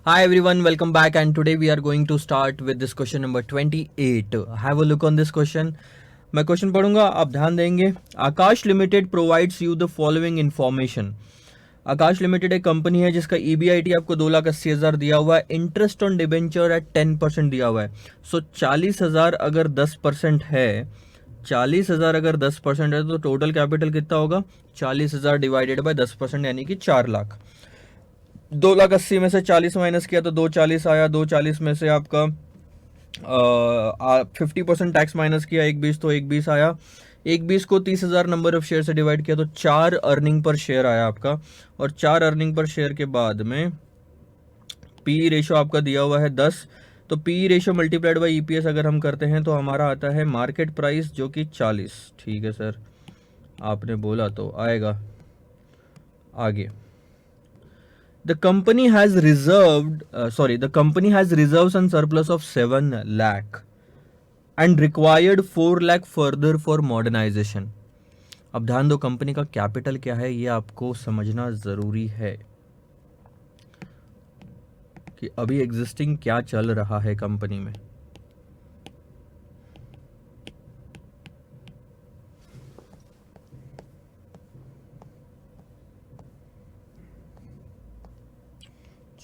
Hi everyone, welcome back, and today we are going to start with this question number 28. Have a look on this question. मैं question पढ़ूंगा, आप ध्यान देंगे. Akash limited provides you the following information. Akash limited एक company है जिसका EBIT आपको 2,80,000 दिया हुआ है. इंटरेस्ट ऑन डिबेंचर एट 10% दिया हुआ है. सो 40,000 अगर 10% है, 40,000 अगर 10% है तो टोटल कैपिटल कितना होगा? 40,000 डिवाइडेड बाय 10% यानी कि 4 लाख. 2,80,000 में से 40 माइनस किया तो 240 आया. 240 में से आपका 50% टैक्स माइनस किया, 120 तो 120 आया. 120 को 30,000 नंबर ऑफ शेयर से डिवाइड किया तो 4 अर्निंग पर शेयर आया आपका. और 4 अर्निंग पर शेयर के बाद में पी रेशो आपका दिया हुआ है 10. तो P ratio multiplied by EPS अगर हम करते हैं तो हमारा आता है मार्केट प्राइस जो कि 40. ठीक है सर, आपने बोला तो आएगा. आगे the company has reserves and surplus of 7 lakh and required 4 lakh further for modernization. अब ध्यान दो, कंपनी का कैपिटल क्या है ये आपको समझना जरूरी है कि अभी एग्जिस्टिंग क्या चल रहा है कंपनी में.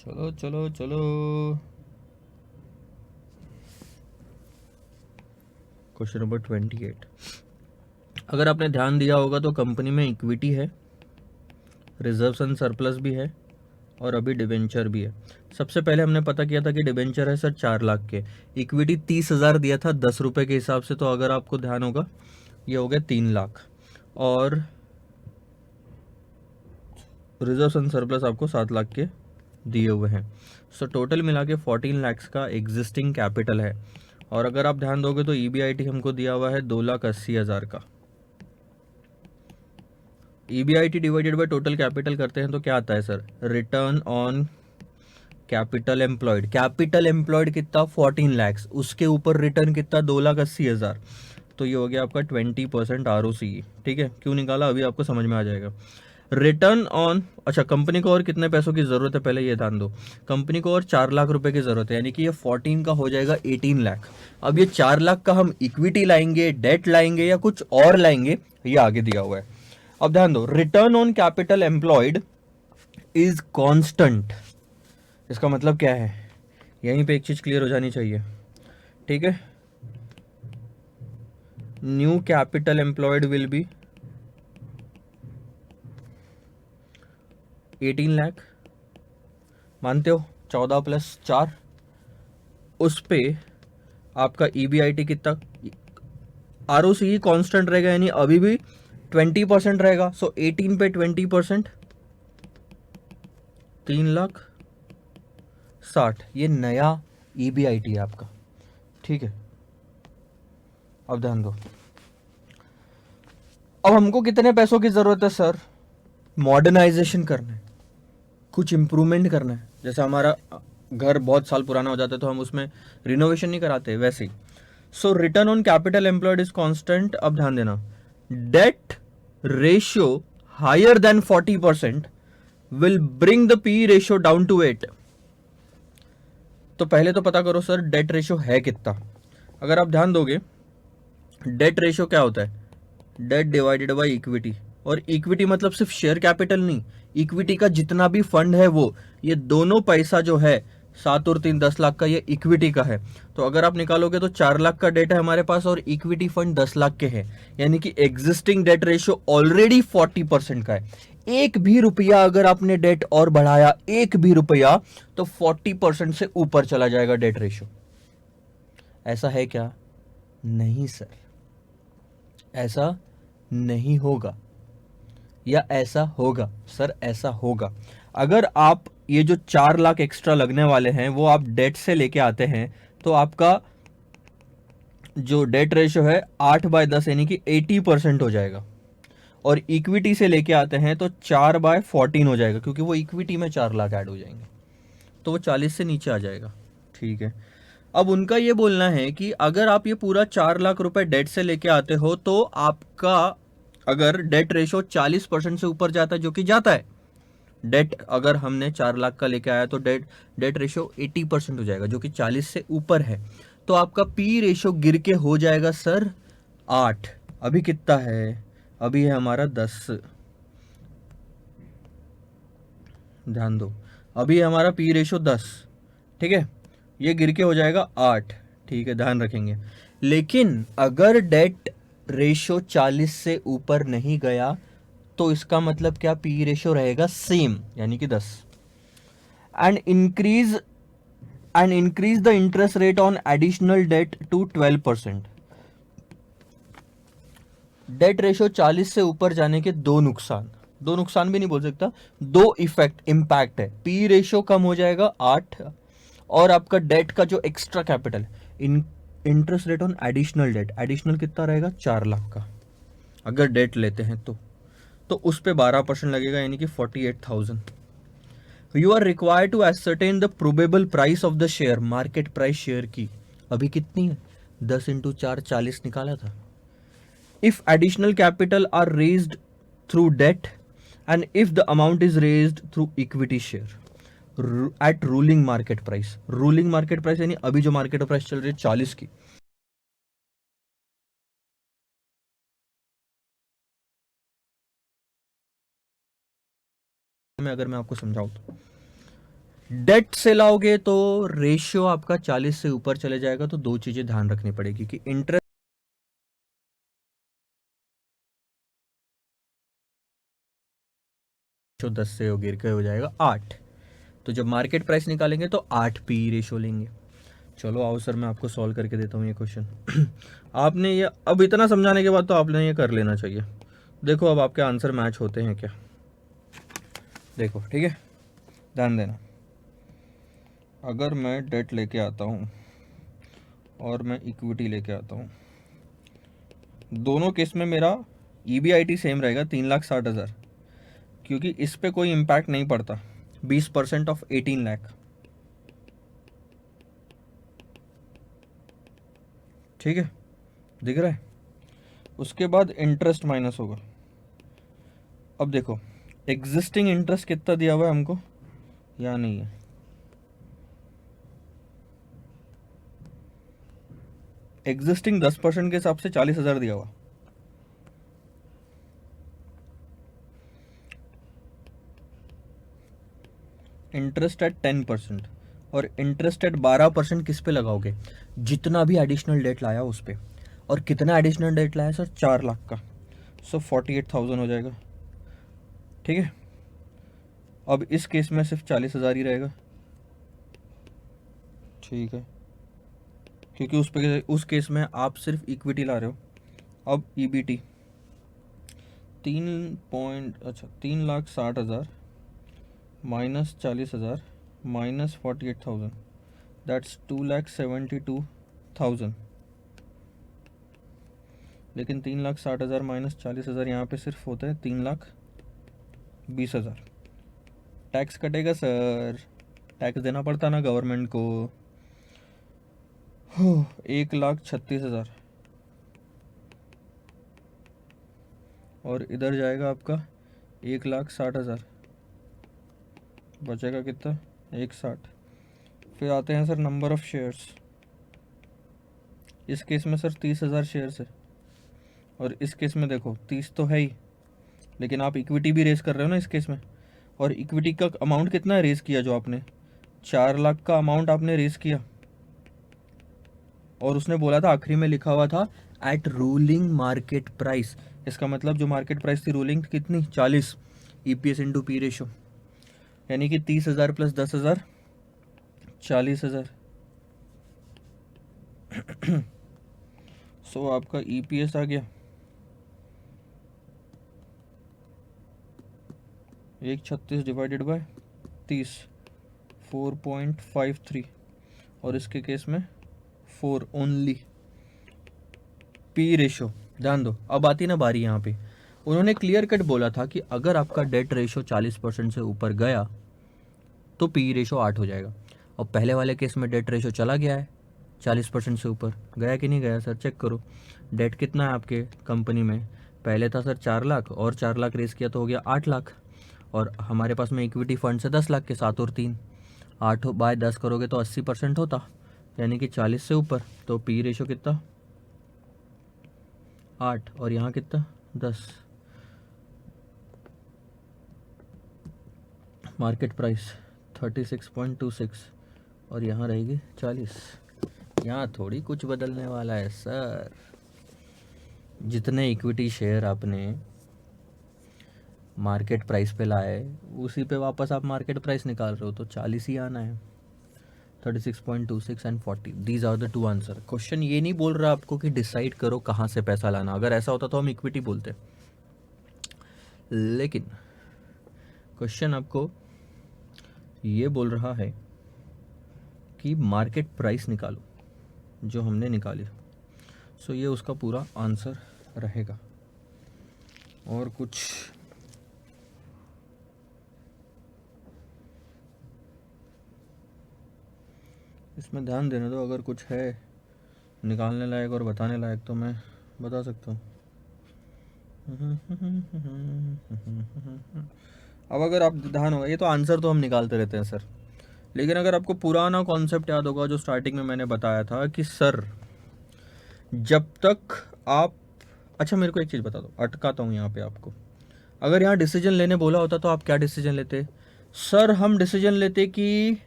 चलो चलो चलो, क्वेश्चन नंबर 28. अगर आपने ध्यान दिया होगा तो कंपनी में इक्विटी है, रिजर्व्स एंड सरप्लस भी है और अभी डिबेंचर भी है. सबसे पहले हमने पता किया था कि डिबेंचर है सर 4 लाख के, इक्विटी 30,000 दिया था 10 रुपये के हिसाब से. तो अगर आपको ध्यान होगा ये हो गया 3 लाख और रिजर्व्स एंड सरप्लस आपको 7 लाख के दिए हुए हैं. सो टोटल मिला के 14 लाख का एग्जिस्टिंग कैपिटल है. और अगर आप ध्यान दोगे तो EBIT हमको दिया हुआ है 2,80,000 का. EBIT divided by total capital करते हैं तो क्या आता है sir? Return on capital employed. Capital employed कितना? 14 लाख. उसके ऊपर रिटर्न कितना? 2,80,000. तो ये हो गया आपका 20% ROCE. ठीक है, क्यों निकाला अभी आपको समझ में आ जाएगा. रिटर्न ऑन, अच्छा कंपनी को और कितने पैसों की जरूरत है पहले ये ध्यान दो. कंपनी को और 4 लाख रुपए की जरूरत है, यानी कि ये 14 का हो जाएगा 18 लाख. अब ये 4 लाख का हम इक्विटी लाएंगे, डेट लाएंगे या कुछ और लाएंगे, ये आगे दिया हुआ है. अब ध्यान दो, return on capital employed is constant. इसका मतलब क्या है? यहीं पे एक चीज क्लियर हो जानी चाहिए. ठीक है, new capital employed will be 18 lakh. मानते हो? 14 प्लस 4, उस पे आपका EBIT कितना? ROCE कांस्टेंट रहेगा, यानी अभी भी 20% रहेगा. सो 18 पे 20%, 3,60,000. ये नया EBIT है आपका. ठीक है, अब ध्यान दो. अब हमको कितने पैसों की जरूरत है सर? मॉडर्नाइजेशन करना है, कुछ इंप्रूवमेंट करना है. जैसे हमारा घर बहुत साल पुराना हो जाता है तो हम उसमें रिनोवेशन नहीं कराते, वैसे ही. So return on capital employed is constant. अब ध्यान देना, debt ratio higher than 40% will bring the P ratio down to 8. तो पहले तो पता करो सर डेट रेशियो है कितना. अगर आप ध्यान दोगे, डेट रेशियो क्या होता है? Date divided by equity. और इक्विटी मतलब सिर्फ शेयर कैपिटल नहीं, इक्विटी का जितना भी फंड है वो, ये दोनों पैसा जो है 7 और 3 10 लाख का, ये इक्विटी का है. तो अगर आप निकालोगे तो 4 लाख का डेट है हमारे पास और इक्विटी फंड 10 लाख के हैं, यानी कि एग्जिस्टिंग डेट रेशियो ऑलरेडी 40% का है. एक भी रुपया अगर आपने डेट और बढ़ाया, एक भी रुपया, तो 40% से ऊपर चला जाएगा डेट रेशियो. ऐसा है क्या? नहीं सर, ऐसा नहीं होगा. या ऐसा होगा? सर ऐसा होगा. अगर आप ये जो 4 लाख एक्स्ट्रा लगने वाले हैं वो आप डेट से लेके आते हैं तो आपका जो डेट रेशियो है 8/10 यानी कि 80% हो जाएगा. और इक्विटी से लेके आते हैं तो 4/14 हो जाएगा, क्योंकि वो इक्विटी में 4 लाख ऐड हो जाएंगे तो वो 40 से नीचे आ जाएगा. ठीक है, अब उनका ये बोलना है कि अगर आप ये पूरा 4 लाख रुपए डेट से लेके आते हो तो आपका अगर डेट रेशो 40% से ऊपर जाता है, जो कि जाता है, डेट अगर हमने 4 लाख का लेके आया तो डेट डेट रेशो 80% हो जाएगा, जो कि 40 से ऊपर है। तो आपका पी रेशो गिर के हो जाएगा सर 8। अभी कितना है, अभी है हमारा 10, ध्यान दो, अभी है हमारा पी रेशो 10, ठीक है, ये गिर के हो जाएगा 8, ठीक है, ध्यान रखेंगे। लेकिन अगर डेट रेशो 40 से ऊपर नहीं गया तो इसका मतलब क्या, पी रेशो रहेगा सेम, यानी कि 10। And increase the interest rate on additional debt to 12%। Debt ratio 40 से ऊपर जाने के दो नुकसान भी नहीं बोल सकता, दो इम्पैक्ट है। पी रेशो कम हो जाएगा 8, और आपका डेट का जो extra capital, interest rate on additional date, additional कितना रहेगा 4 लाख का अगर डेट लेते हैं तो उस पे 12% लगेगा, यानी कि 48,000। You are required to ascertain the probable price of the share, market price share की अभी कितनी है, 10 इंटू 4 40 निकाला था। If additional capital are raised through debt and if the amount is raised through equity share at ruling market price, ruling market price यानी अभी जो market price चल रही है 40 की, अगर मैं आपको समझाऊं तो डेट से लाओगे तो रेशियो आपका 40 से ऊपर चले जाएगा। तो दो चीजें ध्यान रखनी पड़ेगी कि इंटरेस्ट 10 से गिर के हो जाएगा 8। तो जब मार्केट प्राइस निकालेंगे तो 8 पी रेशियो लेंगे। चलो आओ सर, मैं आपको सॉल्व करके देता हूँ ये क्वेश्चन। आपने ये अब इतना समझाने के बाद तो आपने ये कर लेना चाहिए। देखो अब आपके आंसर मैच होते हैं क्या, देखो, ठीक है, ध्यान देना। अगर मैं डेट लेके आता हूँ और मैं इक्विटी लेके आता हूँ, दोनों केस में मेरा EBIT सेम रहेगा 3,60,000, क्योंकि इस पे कोई इम्पैक्ट नहीं पड़ता, 20% ऑफ 18 लाख, ठीक है, दिख रहा है। उसके बाद इंटरेस्ट माइनस होगा। अब देखो एग्जिस्टिंग इंटरेस्ट कितना दिया हुआ है हमको, या नहीं है, एग्जिस्टिंग 10% के हिसाब से 40,000 दिया हुआ, इंटरेस्ट एट 10%, और इंटरेस्ट एट 12% किस पे लगाओगे, जितना भी एडिशनल डेट लाया उस पे। और कितना एडिशनल डेट लाया सर, 4 लाख का, सो 48,000 हो जाएगा, ठीक है। अब इस केस में सिर्फ 40,000 ही रहेगा, ठीक है, क्योंकि उस केस में आप सिर्फ इक्विटी ला रहे हो। अब EBT 3,60,000 माइनस 40,000 माइनस 48,000, दैट्स 2,72,000। लेकिन 3,60,000 माइनस 40,000 यहाँ पे सिर्फ होता है 3,20,000। टैक्स कटेगा सर, टैक्स देना पड़ता ना गवर्नमेंट को। 1,36,000, और इधर जाएगा आपका 1,60,000, बचेगा कितना, 1,60। फिर आते हैं सर नंबर ऑफ शेयर्स, इस केस में सर 30,000 शेयर्स है, और इस केस में देखो 30 तो है ही, लेकिन आप इक्विटी भी रेस कर रहे हो ना इस केस में। और इक्विटी का अमाउंट कितना है रेस किया, जो आपने 4 लाख का अमाउंट आपने रेस किया, और उसने बोला था आखिरी में लिखा हुआ था एट रूलिंग मार्केट प्राइस। इसका मतलब जो मार्केट प्राइस थी रूलिंग कितनी, 40, EPS इंटू पी रेशो, यानी कि 30,000 प्लस 10,000 40,000। सो आपका EPS आ गया 136 डिवाइडेड बाय 30, 4.53, और इसके केस में 4 ओनली पी रेशो। ध्यान दो, अब आती ना बारी यहाँ पे, उन्होंने क्लियर कट बोला था कि अगर आपका डेट रेशो 40% से ऊपर गया तो पी रेशो 8 हो जाएगा। और पहले वाले केस में डेट रेशो चला गया है 40% से ऊपर, गया कि नहीं गया सर, चेक करो। डेट कितना है आपके कंपनी में, पहले था सर 4 लाख, और 4 लाख रेस किया तो हो गया 8 लाख, और हमारे पास में इक्विटी फंड से 10 लाख के, 7 और 3 8 बाय 10 करोगे तो 80% होता, यानी कि 40 से ऊपर। तो पी रेशो कितना 8 और यहाँ कितना 10। मार्केट प्राइस 36.26 और यहाँ रहेगी 40। यहाँ थोड़ी कुछ बदलने वाला है सर। जितने इक्विटी शेयर आपने मार्केट प्राइस पे लाए उसी पे वापस आप मार्केट प्राइस निकाल रहे हो, तो 40 ही आना है। 36.26 and 40, these are the two answer. Question ये नहीं बोल रहा आपको कि डिसाइड करो कहाँ से पैसा लाना, अगर ऐसा होता तो हम इक्विटी बोलते, लेकिन क्वेश्चन आपको ये बोल रहा है कि मार्केट प्राइस निकालो, जो हमने निकाली। सो ये उसका पूरा आंसर रहेगा। और कुछ इसमें ध्यान देने दो, अगर कुछ है निकालने लायक और बताने लायक तो मैं बता सकता हूँ। अब अगर आप ध्यान होगा, ये तो आंसर तो हम निकालते रहते हैं सर, लेकिन अगर आपको पुराना कॉन्सेप्ट याद होगा जो स्टार्टिंग में मैंने बताया था कि सर जब तक आप, अच्छा मेरे को एक चीज़ बता दो, अटकाता हूँ यहाँ पे आपको। अगर यहाँ डिसीजन लेने बोला होता तो आप क्या डिसीजन लेते सर? हम डिसीजन लेते कि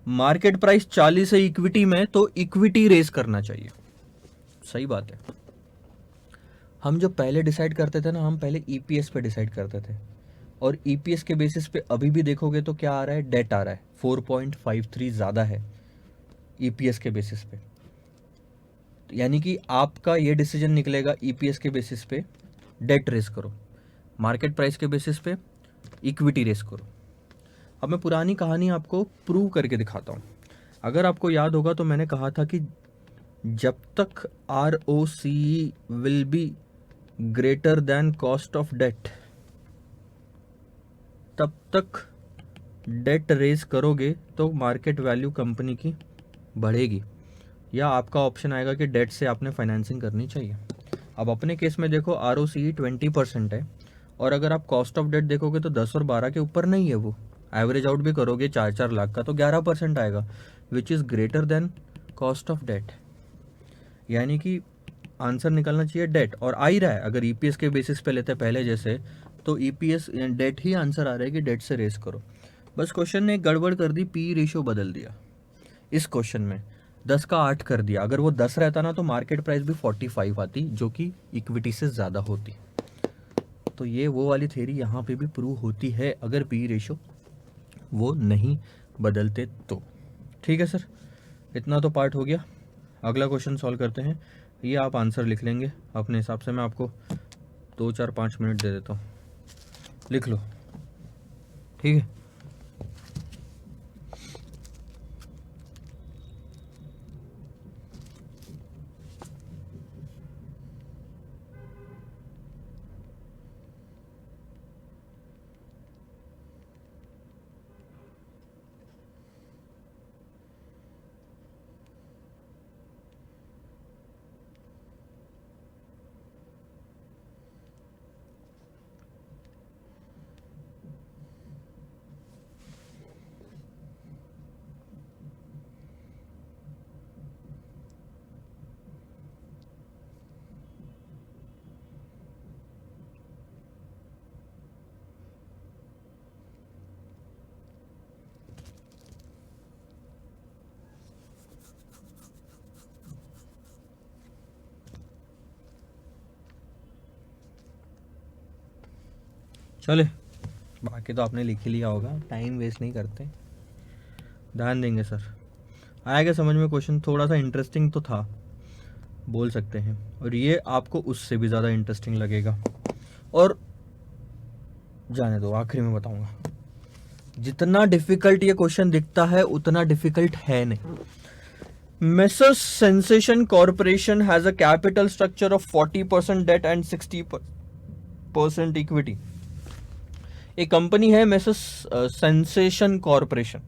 मार्केट प्राइस 40 है इक्विटी में, तो इक्विटी रेज करना चाहिए। सही बात है। हम जो पहले डिसाइड करते थे ना, हम पहले ईपीएस पे डिसाइड करते थे, और ईपीएस के बेसिस पे अभी भी देखोगे तो क्या आ रहा है, डेट आ रहा है 4.53 ज़्यादा है ईपीएस के बेसिस पे। यानी कि आपका ये डिसीजन निकलेगा ईपीएस के बेसिस पे डेट रेस करो, मार्केट प्राइस के बेसिस पे इक्विटी रेस करो। अब मैं पुरानी कहानी आपको प्रूव करके दिखाता हूँ। अगर आपको याद होगा तो मैंने कहा था कि जब तक ROCE will be greater than cost of debt, तब तक डेट रेज करोगे तो मार्केट वैल्यू कंपनी की बढ़ेगी, या आपका ऑप्शन आएगा कि डेट से आपने फाइनेंसिंग करनी चाहिए। अब अपने केस में देखो ROCE 20% है, और अगर आप कॉस्ट ऑफ डेट देखोगे तो 10 और 12 के ऊपर नहीं है, वो एवरेज आउट भी करोगे 4-4 लाख का तो 11% आएगा, which is greater than cost of debt. यानी कि आंसर निकलना चाहिए डेट, और आ ही रहा है। अगर ईपीएस के बेसिस पे लेते पहले जैसे, तो ईपीएस डेट ही आंसर आ रहा है कि डेट से रेस करो। बस क्वेश्चन ने गड़बड़ कर दी, पी रेशियो बदल दिया इस क्वेश्चन में, 10 का 8 कर दिया। अगर वो 10 रहता ना तो मार्केट प्राइस भी 45 आती, जो कि इक्विटी से ज़्यादा होती। तो ये वो वाली थ्योरी यहाँ पे भी प्रूव होती है, अगर पी रेशियो वो नहीं बदलते तो। ठीक है सर, इतना तो पार्ट हो गया। अगला क्वेश्चन सॉल्व करते हैं। ये आप आंसर लिख लेंगे अपने हिसाब से, मैं आपको 2-4-5 मिनट दे देता हूँ, लिख लो। ठीक है, चले, बाकी तो आपने लिख ही लिया होगा, टाइम वेस्ट नहीं करते, ध्यान देंगे सर। आएगा समझ में क्वेश्चन, थोड़ा सा इंटरेस्टिंग तो था बोल सकते हैं, और ये आपको उससे भी ज़्यादा इंटरेस्टिंग लगेगा। और जाने दो, आखिरी में बताऊंगा। जितना डिफिकल्ट ये क्वेश्चन दिखता है उतना डिफिकल्ट है नहीं। Messrs sensation corporation has a capital structure of 40% debt and 60% equity. एक कंपनी है मेसर्स सेंसेशन कॉर्पोरेशन।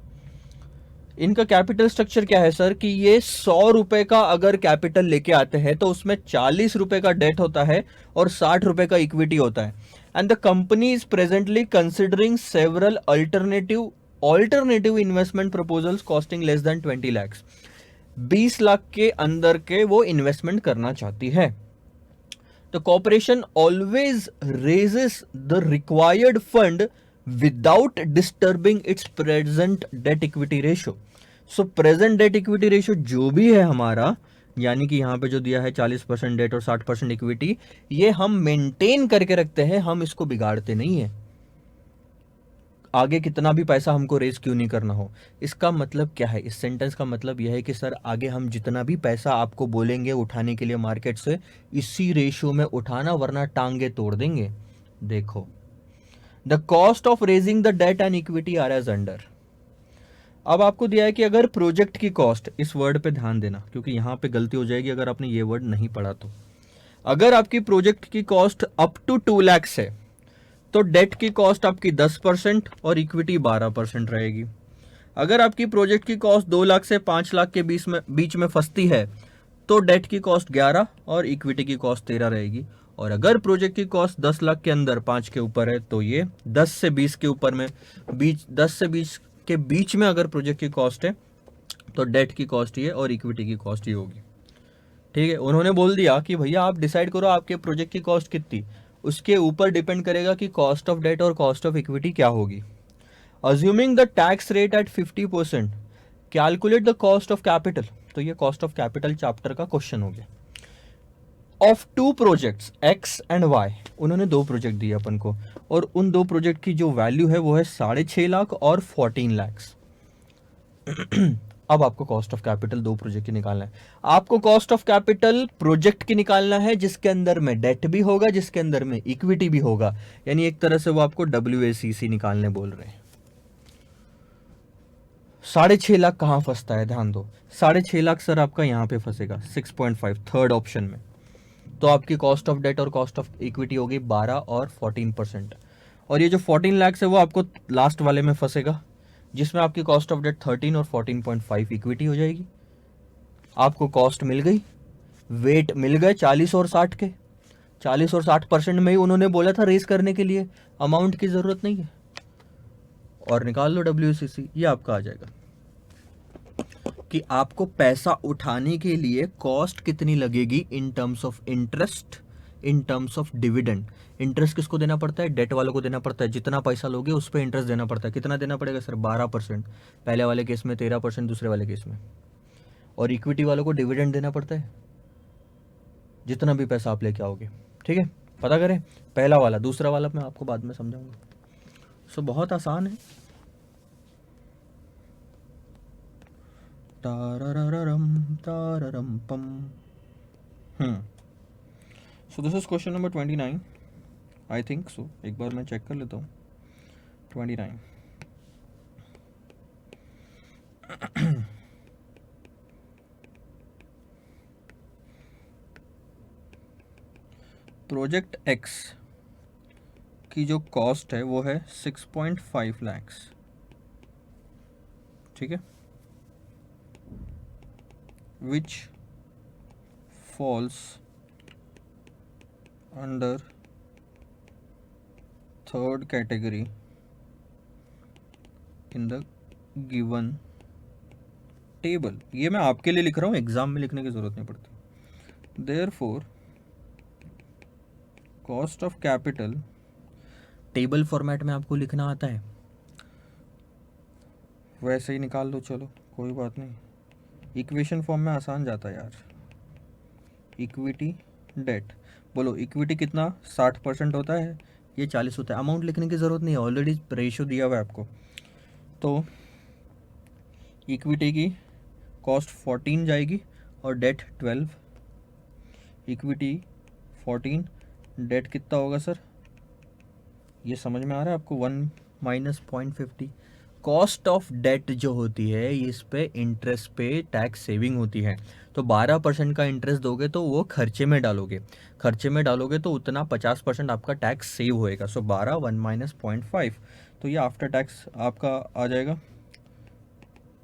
इनका कैपिटल स्ट्रक्चर क्या है सर कि ये 100 रुपए का अगर कैपिटल लेके आते हैं तो उसमें 40 रुपए का डेट होता है और 60 रुपए का इक्विटी होता है। and the company is presently considering several alternative investment proposals costing less than 20 lakhs. 20 lakh के अंदर के वो इन्वेस्टमेंट करना चाहती है. The corporation always raises the required fund without disturbing its present debt equity ratio. So present debt equity ratio जो भी है हमारा, यानी कि यहाँ पे जो दिया है 40% डेट और 60% इक्विटी, ये हम मेंटेन करके रखते हैं, हम इसको बिगाड़ते नहीं है. आगे कितना भी पैसा हमको रेज क्यों नहीं करना हो. इसका मतलब क्या है, इस सेंटेंस का मतलब यह है कि सर आगे हम जितना भी पैसा आपको बोलेंगे उठाने के लिए मार्केट से, इसी रेशियो में उठाना, वरना टांगे तोड़ देंगे. देखो, the cost of raising the debt and equity are as under. अब आपको दिया है कि अगर प्रोजेक्ट की कॉस्ट, इस वर्ड पे ध्यान देना क्योंकि यहां पे गलती हो जाएगी अगर आपने ये वर्ड नहीं पढ़ा तो. अगर आपकी प्रोजेक्ट की कॉस्ट अप टू 2 लाख है तो डेट की कॉस्ट आपकी 10% और इक्विटी 12% रहेगी. अगर आपकी प्रोजेक्ट की कॉस्ट 2 लाख से 5 लाख के बीच में फंसती है तो डेट की कॉस्ट 11 और इक्विटी की कॉस्ट 13 रहेगी. और अगर प्रोजेक्ट की कॉस्ट 10 लाख के अंदर 5 के ऊपर है तो ये 10 से 20 के ऊपर में 10 से 20 के बीच में अगर प्रोजेक्ट की कॉस्ट है तो डेट की कॉस्ट ये और इक्विटी की कॉस्ट ये होगी. ठीक है, उन्होंने बोल दिया कि भैया आप डिसाइड करो आपके प्रोजेक्ट की कॉस्ट कितनी, उसके ऊपर डिपेंड करेगा कि कॉस्ट ऑफ डेट और कॉस्ट ऑफ इक्विटी क्या होगी. Assuming the tax rate at 50%, calculate the cost of capital. तो ये कॉस्ट ऑफ कैपिटल चैप्टर का क्वेश्चन हो गया. Of 2 projects X and Y, उन्होंने 2 प्रोजेक्ट दिए अपन को और उन 2 प्रोजेक्ट की जो वैल्यू है वो है 6.5 लाख और 14 लाख. अब आपको कॉस्ट ऑफ कैपिटल 2 प्रोजेक्ट की निकालना है. आपको कॉस्ट ऑफ कैपिटल प्रोजेक्ट की निकालना है जिसके अंदर में डेट भी होगा, जिसके अंदर में इक्विटी भी होगा, यानी एक तरह से वो आपको WACC निकालने बोल रहे हैं. 6.5 लाख कहां फंसता है, ध्यान दो. 6.5 लाख सर आपका यहां पे फंसेगा 6.5 थर्ड ऑप्शन में. तो आपकी कॉस्ट ऑफ डेट और कॉस्ट ऑफ इक्विटी होगी 12 और 14%. और ये जो 14 लाख है वो आपको लास्ट वाले में फंसेगा जिसमें आपकी कॉस्ट ऑफ डेट 13 और 14.5 इक्विटी हो जाएगी. आपको कॉस्ट मिल गई, वेट मिल गए 40 और 60 के. 40 और 60% में ही उन्होंने बोला था रेस करने के लिए, अमाउंट की जरूरत नहीं है. और निकाल लो WACC, ये आपका आ जाएगा कि आपको पैसा उठाने के लिए कॉस्ट कितनी लगेगी in terms of interest, in terms of dividend. Interest किसको देना पड़ता है, डेट वालों को देना पड़ता है. जितना पैसा लोगे उस पर इंटरेस्ट देना पड़ता है. कितना देना पड़ेगा सर, 12%. पहले वाले केस में 13%, दूसरे वाले केस में. और इक्विटी वालों को डिविडेंड देना पड़ता है जितना भी पैसा आप लेके आओगे. ठीक है, पता करें पहला वाला, दूसरा वाला मैं आपको बाद में समझाऊंगा. सो बहुत आसान है. ताररररम ताररम पम. So this is question number 29 I think so. एक बार मैं चेक कर लेता हूँ. 29. प्रोजेक्ट एक्स की जो कॉस्ट है वो है 6.5 lakhs. ठीक है, which falls under third category in the given table. ये मैं आपके लिए लिख रहा हूँ, एग्जाम में लिखने की जरूरत नहीं पड़ती. Therefore cost of capital, table format में आपको लिखना आता है, वैसे ही निकाल लो, चलो कोई बात नहीं. इक्वेशन फॉर्म में आसान जाता है यार. इक्विटी डेट, बोलो इक्विटी कितना 60% होता है, ये 40 होता है. अमाउंट लिखने की ज़रूरत नहीं है, ऑलरेडी रेशियो दिया हुआ है आपको. तो इक्विटी की कॉस्ट 14 जाएगी और डेट 12. इक्विटी 14, डेट कितना होगा सर, ये समझ में आ रहा है आपको, 1 माइनस 0.50. कॉस्ट ऑफ डेट जो होती है इस पे इंटरेस्ट पे टैक्स सेविंग होती है. तो 12% का इंटरेस्ट दोगे तो वो खर्चे में डालोगे, खर्चे में डालोगे तो उतना 50% आपका टैक्स सेव होएगा. सो 12 1 माइनस 0.5, तो ये आफ्टर टैक्स आपका आ जाएगा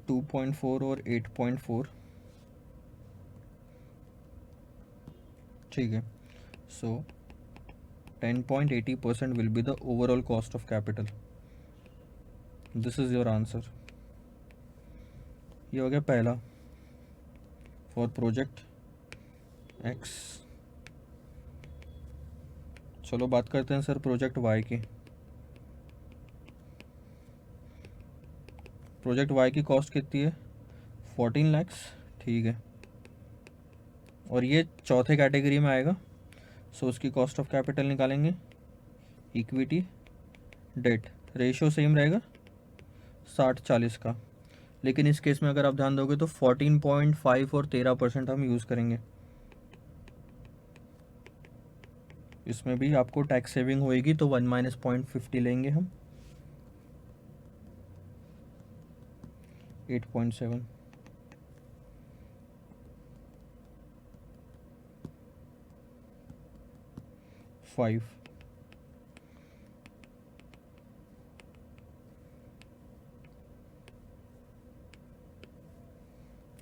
2.4 और 8.4. ठीक है, सो 10.80% will be the overall cost of capital. This is your answer. ये हो गया पहला फॉर प्रोजेक्ट एक्स. चलो बात करते हैं सर प्रोजेक्ट वाई की. प्रोजेक्ट वाई की कॉस्ट कितनी है? 14 lakhs. ठीक है. और ये चौथे कैटेगरी में आएगा. सो उसकी कॉस्ट ऑफ कैपिटल निकालेंगे. इक्विटी डेट रेशियो सेम रहेगा 60-40 का. लेकिन इस केस में अगर आप ध्यान दोगे तो 14.5 और 13% हम यूज़ करेंगे. इसमें भी आपको टैक्स सेविंग होएगी तो 1 - 0.50 लेंगे हम. 8.7. फाइव.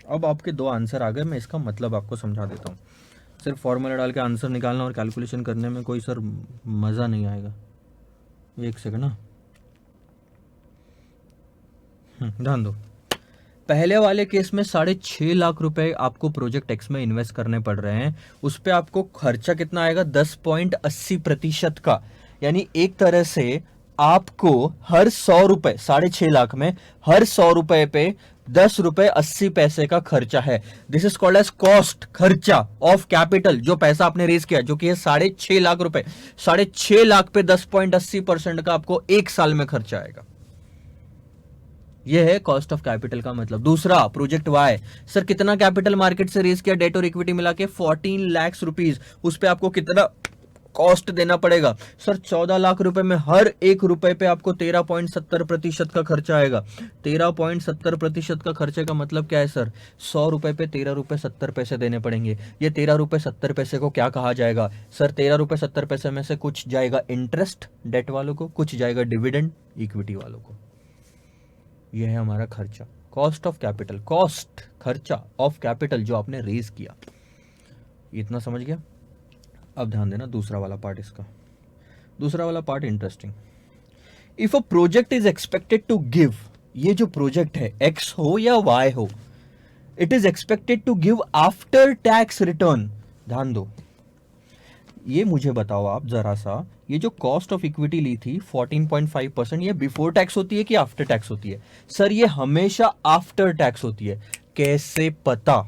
अब आपके दो आंसर आ गए. मैं इसका मतलब आपको समझा देता हूँ. सिर्फ फॉर्मूला डाल के आंसर निकालना और कैलकुलेशन करने में कोई सर मज़ा नहीं आएगा. एक सेकंड ना, ध्यान दो. पहले वाले केस में 6.5 लाख रुपए आपको प्रोजेक्ट एक्स में इन्वेस्ट करने पड़ रहे हैं. उस पर आपको खर्चा कितना आएगा? 10.80% का. यानी एक तरह से आपको हर 100 रुपए, 6.5 लाख में हर 100 रुपए पे 10 रुपए 80 पैसे का खर्चा है. This is called as cost, खर्चा ऑफ कैपिटल. जो पैसा आपने रेज किया जो कि है 6.5 लाख रुपए, 6.5 लाख पे 10.80% का आपको एक साल में खर्चा आएगा. यह है कॉस्ट ऑफ कैपिटल का मतलब. दूसरा प्रोजेक्ट वाई. सर कितना कैपिटल मार्केट से रेज किया डेट और इक्विटी मिला के? 14 लाख रुपीज. उस पे आपको कितना कॉस्ट देना पड़ेगा? सर 14 लाख रुपए में हर एक रुपए पे आपको 13.70% का खर्चा आएगा. 13.70% का खर्चे का मतलब क्या है सर? 100 रुपए पे 13 रुपए 70 पैसे देने पड़ेंगे. ये 13 रुपए 70 पैसे को क्या कहा जाएगा सर? 13 रुपए 70 पैसे में से कुछ जाएगा इंटरेस्ट डेट वालों को, कुछ जाएगा डिविडेंड इक्विटी वालों को. यह है हमारा खर्चा, कॉस्ट ऑफ कैपिटल. कॉस्ट खर्चा ऑफ कैपिटल जो आपने रेज किया. इतना समझ गया? अब ध्यान देना दूसरा वाला पार्ट. इसका दूसरा वाला part interesting. If a project is expected to give, ये जो प्रोजेक्ट है एक्स हो या वाई हो, it is expected to give after tax return. ध्यान दो, ये मुझे बताओ आप जरा सा, ये जो कॉस्ट ऑफ इक्विटी ली थी 14.5%, ये बिफोर टैक्स होती है कि आफ्टर टैक्स होती है? सर ये हमेशा आफ्टर टैक्स होती है. कैसे पता?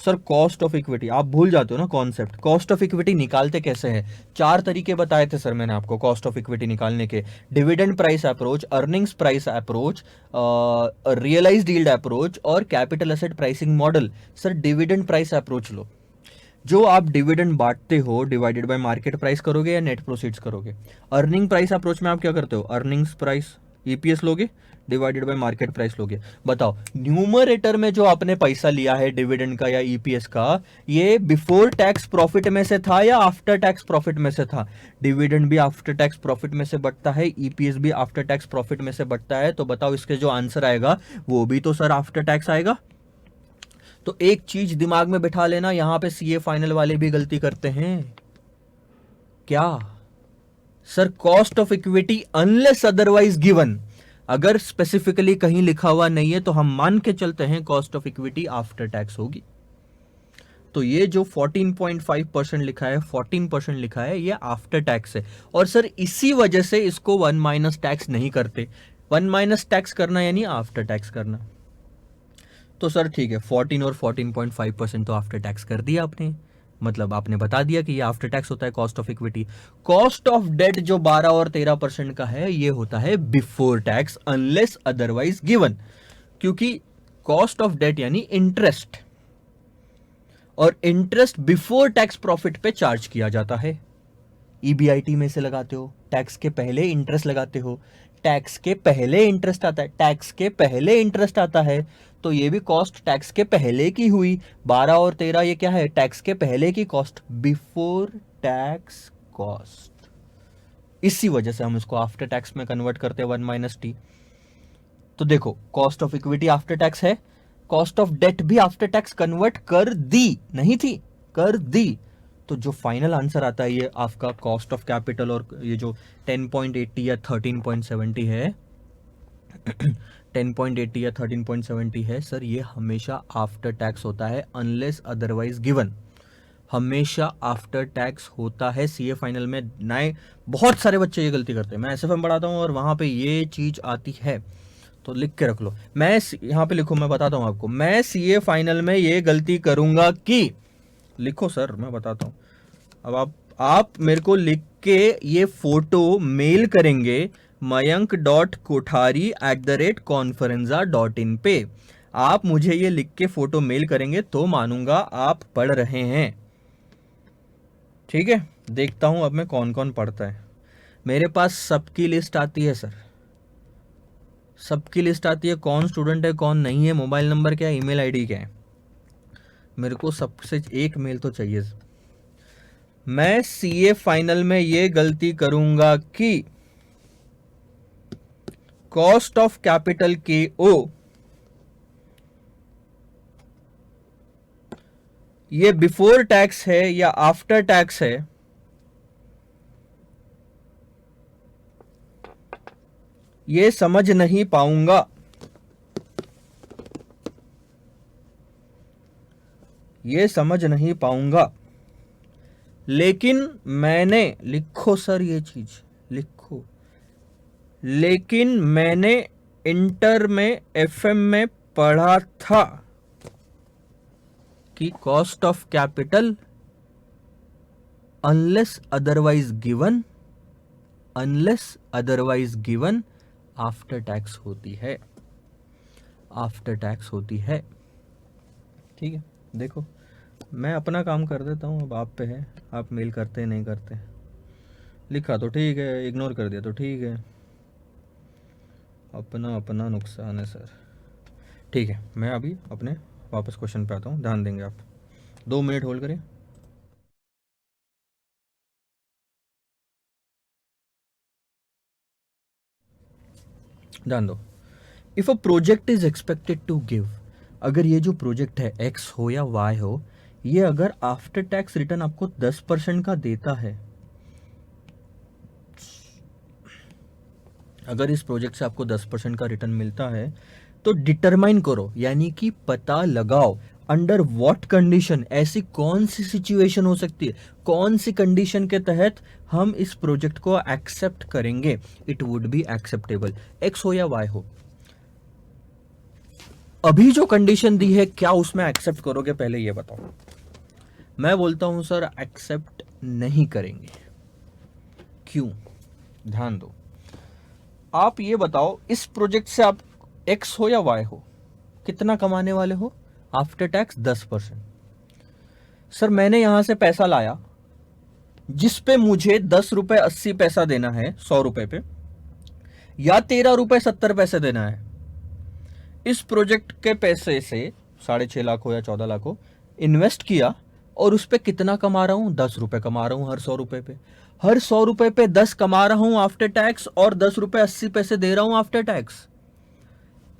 सर कॉस्ट ऑफ इक्विटी आप भूल जाते हो ना कॉन्सेप्ट. कॉस्ट ऑफ इक्विटी निकालते कैसे हैं? 4 तरीके बताए थे सर मैंने आपको कॉस्ट ऑफ इक्विटी निकालने के. Dividend price approach, earnings price approach, realised yield approach और capital asset pricing model. Sir dividend price approach लो. जो आप डिविडेंड बांटते हो डिवाइडेड बाय मार्केट प्राइस करोगे या नेट प्रोसीड्स करोगे? अर्निंग प्राइस अप्रोच में आप क्या करते हो? अर्निंग्स प्राइस ईपीएस लोगे डिवाइडेड बाय मार्केट प्राइस लोगे. बताओ न्यूमरेटर में जो आपने पैसा लिया है डिविडेंड का या ईपीएस का, ये बिफोर टैक्स प्रॉफिट में से था या आफ्टर टैक्स प्रॉफिट में से था? डिविडेंड भी आफ्टर टैक्स प्रॉफिट में से बढ़ता है, ईपीएस भी आफ्टर टैक्स प्रॉफिट में से बढ़ता है. तो बताओ इसके जो आंसर आएगा वो भी तो सर आफ्टर टैक्स आएगा. तो एक चीज दिमाग में बिठा लेना, यहां पे सीए फाइनल वाले भी गलती करते हैं. क्या sir? Cost of equity unless otherwise given. अगर स्पेसिफिकली कहीं लिखा हुआ नहीं है तो हम मान के चलते हैं cost of equity after tax होगी. तो ये जो 14.5% लिखा है, 14% लिखा है, ये आफ्टर टैक्स है. और सर इसी वजह से इसको 1 माइनस टैक्स नहीं करते. 1 माइनस टैक्स करना यानी आफ्टर टैक्स करना. तो सर ठीक है, 14 और 14.5% तो आफ्टर टैक्स कर दिया आपने. मतलब आपने बता दिया कि ये आफ्टर टैक्स होता है cost of equity. Cost of debt जो 12 और 13% का है, ये होता है before tax unless otherwise given. क्योंकि कॉस्ट ऑफ डेट यानी इंटरेस्ट, और इंटरेस्ट बिफोर टैक्स प्रॉफिट पे चार्ज किया जाता है. ईबीआईटी में से लगाते हो, टैक्स के पहले इंटरेस्ट लगाते हो, टैक्स के पहले इंटरेस्ट आता है, टैक्स के पहले इंटरेस्ट आता है. तो ये भी कॉस्ट टैक्स के पहले की हुई. 12 और 13 ये क्या है? टैक्स के पहले की कॉस्ट, बिफोर टैक्स कॉस्ट. इसी वजह से हम इसको आफ्टर टैक्स में कन्वर्ट करते हैं 1 माइनस टी. तो देखो cost of equity after tax है, कॉस्ट ऑफ डेट भी आफ्टर टैक्स कन्वर्ट कर दी, नहीं थी कर दी. तो जो फाइनल आंसर आता है ये आपका कॉस्ट ऑफ कैपिटल और ये जो 10.80 या 13.70 है 10.80 या 13.70 है सर, ये हमेशा आफ्टर टैक्स होता है अनलेस अदरवाइज गिवन। हमेशा आफ्टर टैक्स होता है सीए फाइनल में। नए बहुत सारे बच्चे ये गलती करते हैं, मैं एसएफएम पढ़ाता हूँ और वहाँ पे ये चीज़ आती है, तो लिख के रख लो। मैं यहाँ पे लिखो, मैं बताता हूँ आपको, मैं सीए फाइनल में ये गलती करूँगा कि, लिखो सर मैं बताता हूँ। अब आप मेरे को लिख के ये फोटो मेल करेंगे mayank.kothari@conferenza.in पे। आप मुझे ये लिख के फोटो मेल करेंगे तो मानूंगा आप पढ़ रहे हैं, ठीक है। देखता हूं अब मैं कौन कौन पढ़ता है। मेरे पास सबकी लिस्ट आती है सर, सबकी लिस्ट आती है, कौन स्टूडेंट है कौन नहीं है, मोबाइल नंबर क्या है, ईमेल आईडी क्या है। मेरे को सबसे एक मेल तो चाहिए। मैं सीए फाइनल में ये गलती करूंगा कि कॉस्ट ऑफ कैपिटल के ओ ये बिफोर टैक्स है या आफ्टर टैक्स है, ये समझ नहीं पाऊंगा। ये समझ नहीं पाऊंगा, लेकिन मैंने, लिखो सर ये चीज लिखो, लेकिन मैंने इंटर में एफएम में पढ़ा था कि cost of capital unless otherwise given after tax होती है, आफ्टर टैक्स होती है, ठीक है। देखो मैं अपना काम कर देता हूँ, अब आप पे है, आप मेल करते नहीं करते। लिखा तो ठीक है, इग्नोर कर दिया तो ठीक है, अपना अपना नुकसान है सर। ठीक है, मैं अभी अपने वापस क्वेश्चन पे आता हूँ, ध्यान देंगे आप। 2 मिनट होल्ड करें। ध्यान दो। If a project is expected to give, अगर ये जो प्रोजेक्ट है एक्स हो या वाई हो, ये अगर आफ्टर टैक्स रिटर्न आपको 10% का देता है, अगर इस प्रोजेक्ट से आपको 10% का रिटर्न मिलता है, तो डिटरमाइन करो, यानी कि पता लगाओ अंडर व्हाट कंडीशन, ऐसी कौन सी सिचुएशन हो सकती है, कौन सी कंडीशन के तहत हम इस प्रोजेक्ट को एक्सेप्ट करेंगे, it would be acceptable, x हो या वाई हो। अभी जो कंडीशन दी है क्या उसमें एक्सेप्ट करोगे, पहले ये बताओ। मैं बोलता हूं सर एक्सेप्ट नहीं करेंगे। क्यों? ध्यान दो। आप ये बताओ, इस प्रोजेक्ट से आप एक्स हो या वाई हो, कितना कमाने वाले हो आफ्टर टैक्स? 10%। सर मैंने यहां से पैसा लाया जिस पे मुझे 10 रुपए 80 पैसा देना है 100 रुपए पे, या 13 रुपए 70 पैसे देना है। इस प्रोजेक्ट के पैसे से 6.5 लाख हो या 14 लाख हो इन्वेस्ट किया, और उस पर कितना कमा रहा हूं? 10 रुपए कमा रहा हूं हर 100 रुपए पे। हर 100 रुपए पे 10 कमा रहा हूं आफ्टर टैक्स, और 10 रुपए 80 पैसे दे रहा हूं आफ्टर टैक्स।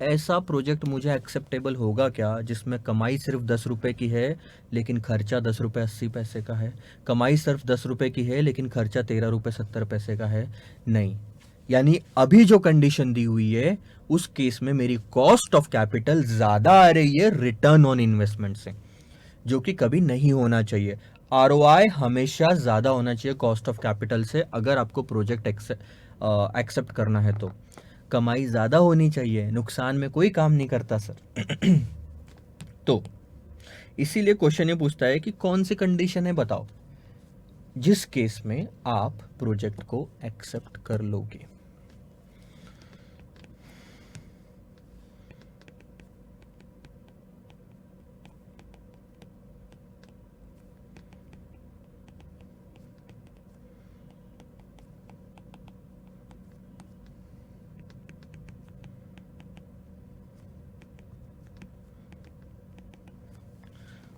ऐसा प्रोजेक्ट मुझे एक्सेप्टेबल होगा क्या जिसमें कमाई सिर्फ 10 रुपए की है लेकिन खर्चा 10 रुपए 80 पैसे का है? कमाई सिर्फ 10 रुपए की है लेकिन खर्चा 13 रुपए 70 पैसे का है? नहीं। यानी अभी जो कंडीशन दी हुई है उस केस में मेरी कॉस्ट ऑफ कैपिटल ज्यादा आ रही है रिटर्न ऑन इन्वेस्टमेंट से, जो कि कभी नहीं होना चाहिए। आरओआई हमेशा ज्यादा होना चाहिए कॉस्ट ऑफ कैपिटल से, अगर आपको प्रोजेक्ट एक्सेप्ट करना है तो कमाई ज्यादा होनी चाहिए, नुकसान में कोई काम नहीं करता सर। तो इसीलिए क्वेश्चन ये पूछता है कि कौन सी कंडीशन है बताओ जिस केस में आप प्रोजेक्ट को एक्सेप्ट कर लोगे।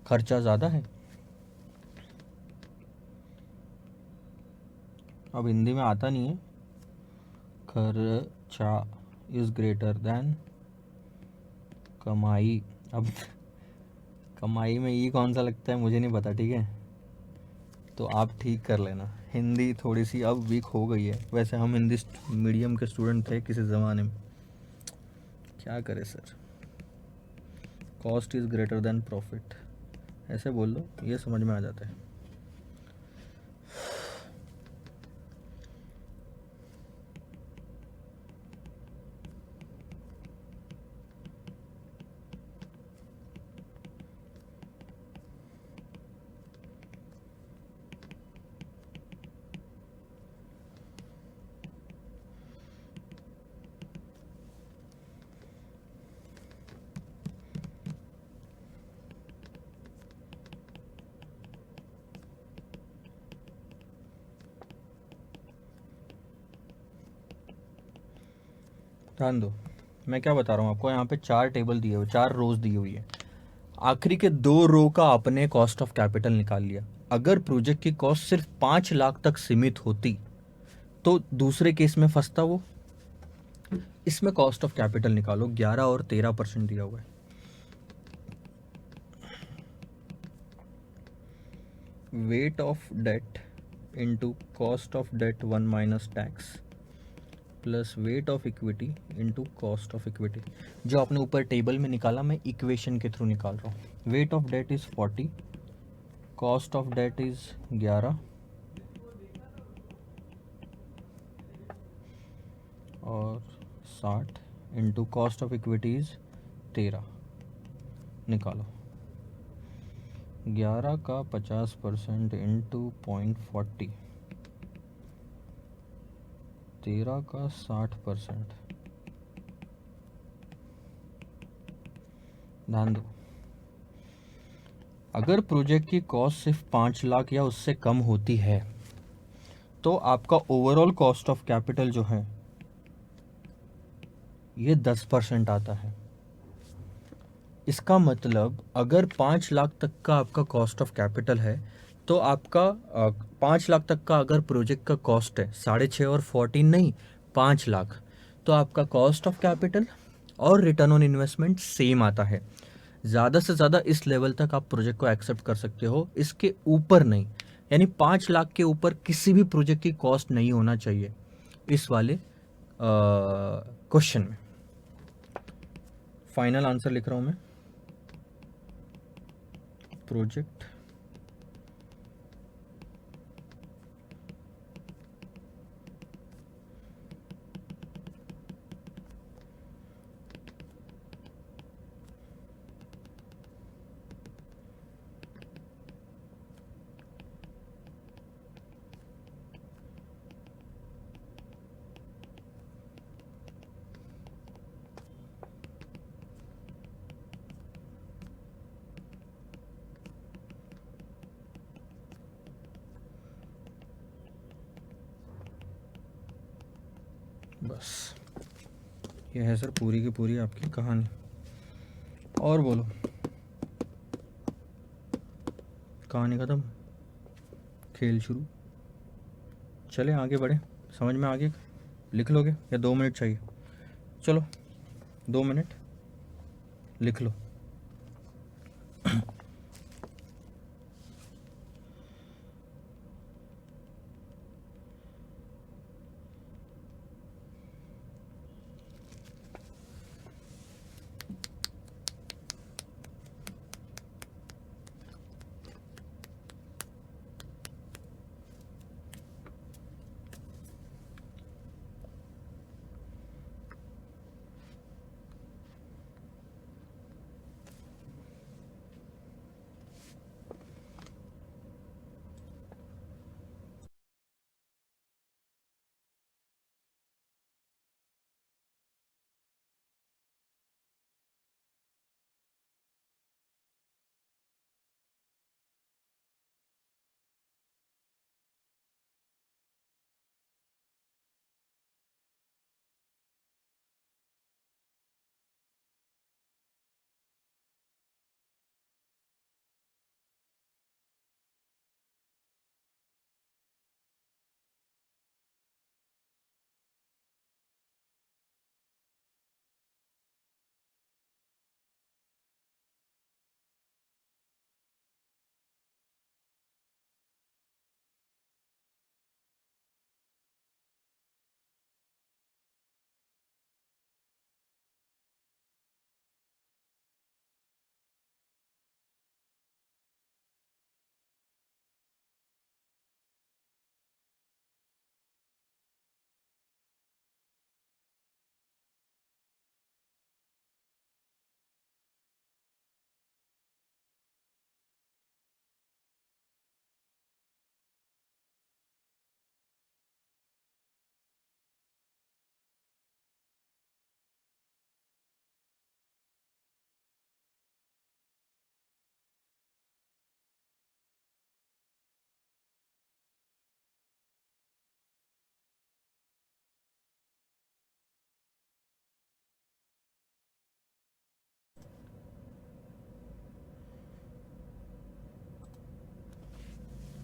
खर्चा ज्यादा है, अब हिंदी में आता नहीं है, खर्चा इज ग्रेटर देन कमाई। अब कमाई में ई कौन सा लगता है मुझे नहीं पता, ठीक है। तो आप ठीक कर लेना। हिंदी थोड़ी सी अब वीक हो गई है, वैसे हम हिंदी मीडियम के स्टूडेंट थे किसी ज़माने में, क्या करें sir. Cost is greater then profit, ऐसे बोल लो, ये समझ में आ जाता है। ध्यान दो, मैं क्या बता रहा हूँ आपको, यहाँ पे 4 टेबल दिए हुए, 4 रोज दी हुई है। आखिरी के 2 रो का आपने कॉस्ट ऑफ कैपिटल निकाल लिया। अगर प्रोजेक्ट की कॉस्ट सिर्फ 5 लाख तक सीमित होती तो दूसरे केस में फंसता वो। इसमें कॉस्ट ऑफ कैपिटल निकालो, 11 और 13% दिया हुआ है। Weight of debt into cost of debt 1 minus tax plus weight of equity into cost of equity. जो आपने ऊपर टेबल में निकाला, मैं इक्वेशन के थ्रू निकाल रहा हूँ। Wait of that is 40, cost of that is 11 और 60 into cost of equity is 13। निकालो, 11 का 50% इंटू 0.40, 13 का 60%। ध्यान दो, अगर प्रोजेक्ट की कॉस्ट सिर्फ 5 लाख या उससे कम होती है तो आपका ओवरऑल कॉस्ट ऑफ कैपिटल जो है ये 10% आता है। इसका मतलब अगर 5 लाख तक का आपका कॉस्ट ऑफ कैपिटल है तो आपका 5 लाख तक का अगर प्रोजेक्ट का कॉस्ट है 6.5 और 14 नहीं, 5 लाख, तो आपका कॉस्ट ऑफ कैपिटल और रिटर्न ऑन इन्वेस्टमेंट सेम आता है। ज़्यादा से ज़्यादा इस लेवल तक आप प्रोजेक्ट को एक्सेप्ट कर सकते हो, इसके ऊपर नहीं। यानी 5 लाख के ऊपर किसी भी प्रोजेक्ट की कॉस्ट नहीं होना चाहिए इस वाले क्वेश्चन में। फाइनल आंसर लिख रहा हूँ मैं। प्रोजेक्ट बस ये है सर पूरी की पूरी आपकी कहानी। और बोलो, कहानी ख़त्म, खेल शुरू। चले आगे बढ़े, समझ में आगे लिख लोगे या 2 मिनट चाहिए? चलो 2 मिनट लिख लो।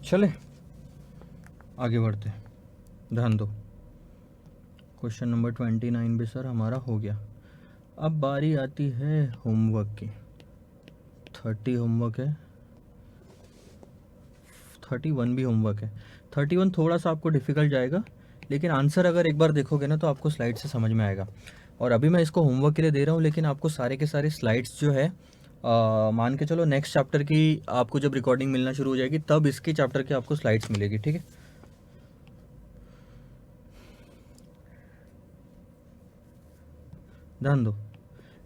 चले आगे बढ़ते हैं, ध्यान दो। क्वेश्चन नंबर 29 भी सर हमारा हो गया। अब बारी आती है होमवर्क की। 30 होमवर्क है, 31 भी होमवर्क है। 31 थोड़ा सा आपको डिफ़िकल्ट जाएगा, लेकिन आंसर अगर एक बार देखोगे ना तो आपको स्लाइड से समझ में आएगा। और अभी मैं इसको होमवर्क के लिए दे रहा हूँ, लेकिन आपको सारे के सारे स्लाइड्स जो है मान के चलो नेक्स्ट चैप्टर की आपको जब रिकॉर्डिंग मिलना शुरू हो जाएगी तब इसके चैप्टर की आपको स्लाइड्स मिलेगी, ठीक है। ध्यान दो,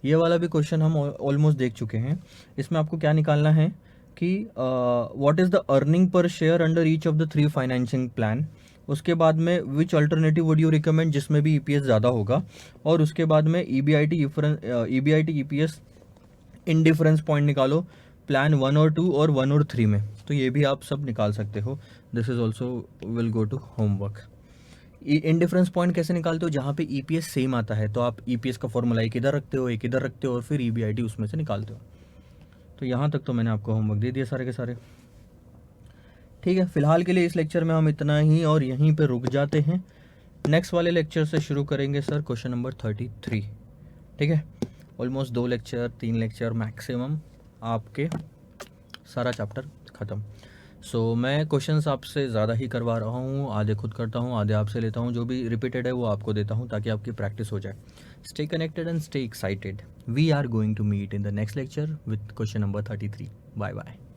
ये वाला भी क्वेश्चन हम ऑलमोस्ट देख चुके हैं। इसमें आपको क्या निकालना है कि what is the earning per share under each of the 3 financing plan. उसके बाद में विच अल्टरनेटिव वुड यू रिकमेंड, जिसमें भी ईपीएस ज़्यादा होगा। और उसके बाद में ईबीआईटी ईपीएस इंडिफरेंस पॉइंट निकालो प्लान 1 और 2 और 1 और 3 में। तो ये भी आप सब निकाल सकते हो। This is also will go to homework. Indifference point कैसे निकालते हो, जहाँ पे ईपीएस सेम आता है तो आप ईपीएस का फॉर्मूला एक इधर रखते हो, एक इधर रखते हो, और फिर ईबीआईटी उसमें से निकालते हो। तो यहाँ तक तो मैंने आपको होमवर्क दे दिया सारे के सारे, ठीक है। फिलहाल के लिए इस लेक्चर में हम इतना ही और यहीं पे रुक जाते हैं। नेक्स्ट वाले लेक्चर से शुरू करेंगे सर क्वेश्चन नंबर 33, ठीक है। ऑलमोस्ट 2 लेक्चर 3 लेक्चर मैक्सिमम आपके सारा चैप्टर ख़त्म। सो मैं क्वेश्चंस आपसे ज़्यादा ही करवा रहा हूँ, आधे खुद करता हूँ, आधे आपसे लेता हूँ। जो भी रिपीटेड है वो आपको देता हूँ ताकि आपकी प्रैक्टिस हो जाए। Stay connected and stay excited. We are going to meet in the next lecture with question number 33। Bye bye.